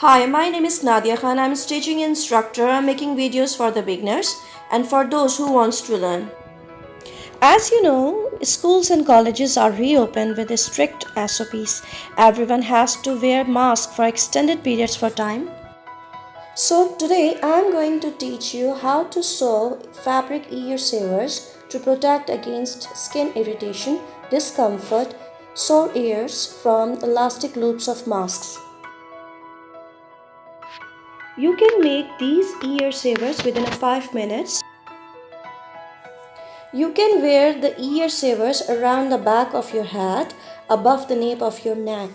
Hi, my name is Nadia Khan. I'm a stitching instructor. I'm making videos for the beginners and for those who wants to learn. As you know, schools and colleges are reopened with strict SOPs. Everyone has to wear masks for extended periods for time. So today I'm going to teach you how to sew fabric ear savers to protect against skin irritation, discomfort, sore ears from elastic loops of masks. You can make these ear savers within 5 minutes. You can wear the ear savers around the back of your head, above the nape of your neck.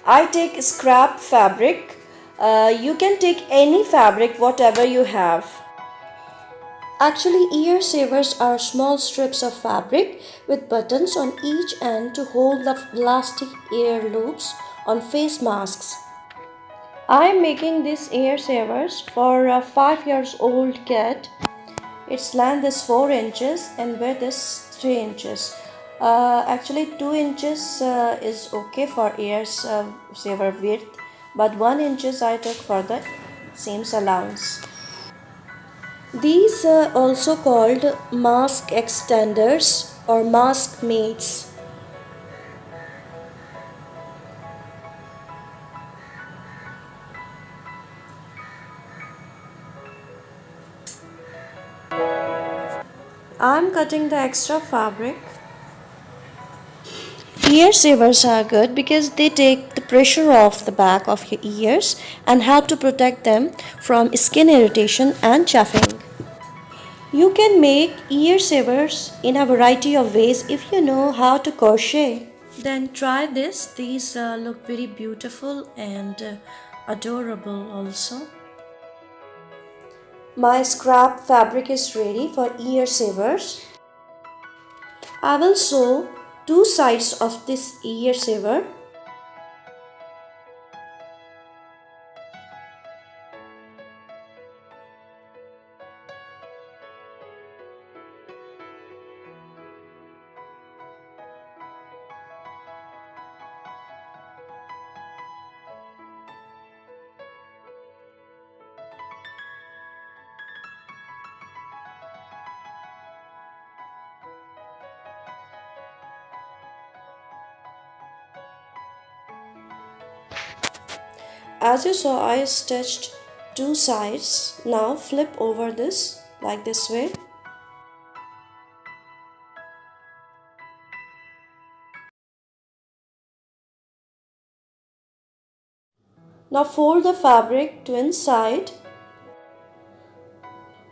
I take scrap fabric. You can take any fabric, whatever you have. Actually, ear savers are small strips of fabric with buttons on each end to hold the elastic ear loops on face masks. I am making these ear savers for a 5 years old kid. Its length is 4 inches and width is 3 inches. Actually 2 inches is okay for ear saver width, but 1 inches I took for the seams allowance. These are also called mask extenders or mask mates. I'm cutting the extra fabric. Ear savers are good because they take the pressure off the back of your ears and help to protect them from skin irritation and chafing. You can make ear savers in a variety of ways if you know how to crochet. Then try this. These look very beautiful and adorable also. My scrap fabric is ready for ear savers. I will sew two sides of this ear saver. As you saw, I stitched two sides. Now flip over this like this way. Now fold the fabric to inside.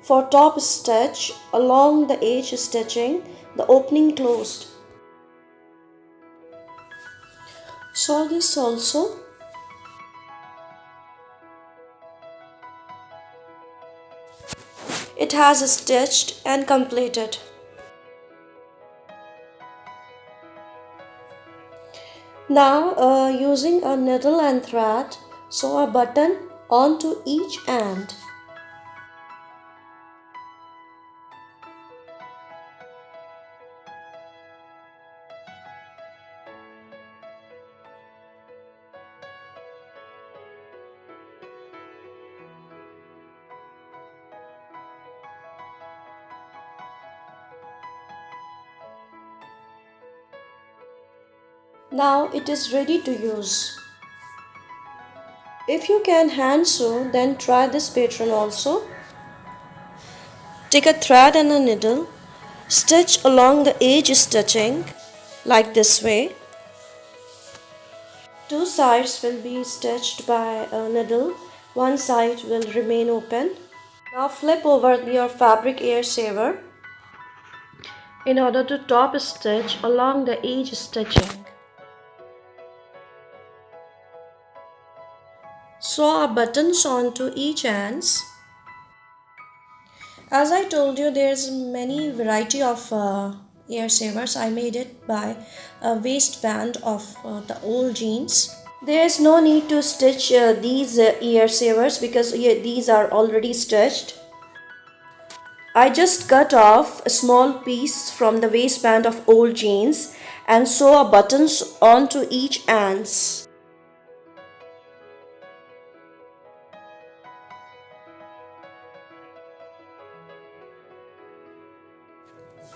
For top stitch, along the edge stitching, the opening closed. Sew this also. It has stitched and completed. Now using a needle and thread, sew a button onto each end. Now it is ready to use. If you can hand sew, then try this pattern also. Take a thread and a needle, stitch along the edge stitching like this way. Two sides will be stitched by a needle, one side will remain open. Now flip over your fabric ear saver in order to top stitch along the edge stitching. Sew buttons onto each ends. As I told you, there's many variety of ear savers. I made it by a waistband of the old jeans. There is no need to stitch these ear savers because these are already stitched. I just cut off a small piece from the waistband of old jeans and sew buttons onto each ends.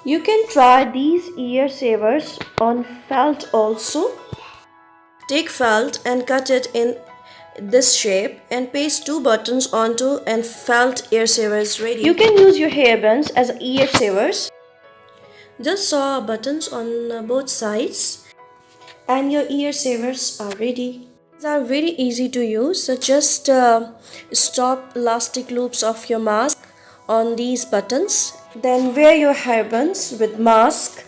You can try these ear savers on felt also. Take felt and cut it in this shape and paste two buttons onto and felt ear savers ready. You can use your hairbands as ear savers. Just sew buttons on both sides and your ear savers are ready. These are very easy to use, so just stop elastic loops of your mask on these buttons. Then wear your hairbands with mask.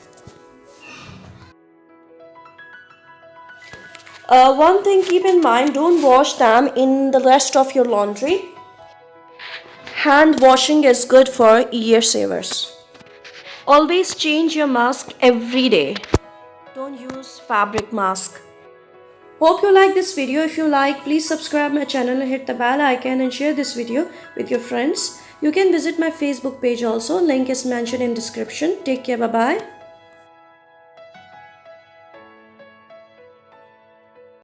One thing keep in mind, don't wash them in the rest of your laundry. Hand washing is good for ear savers. Always change your mask every day. Don't use fabric mask. Hope you like this video. If you like, please subscribe my channel and hit the bell icon and share this video with your friends. You can visit my Facebook page also. Link is mentioned in description. Take care. Bye bye.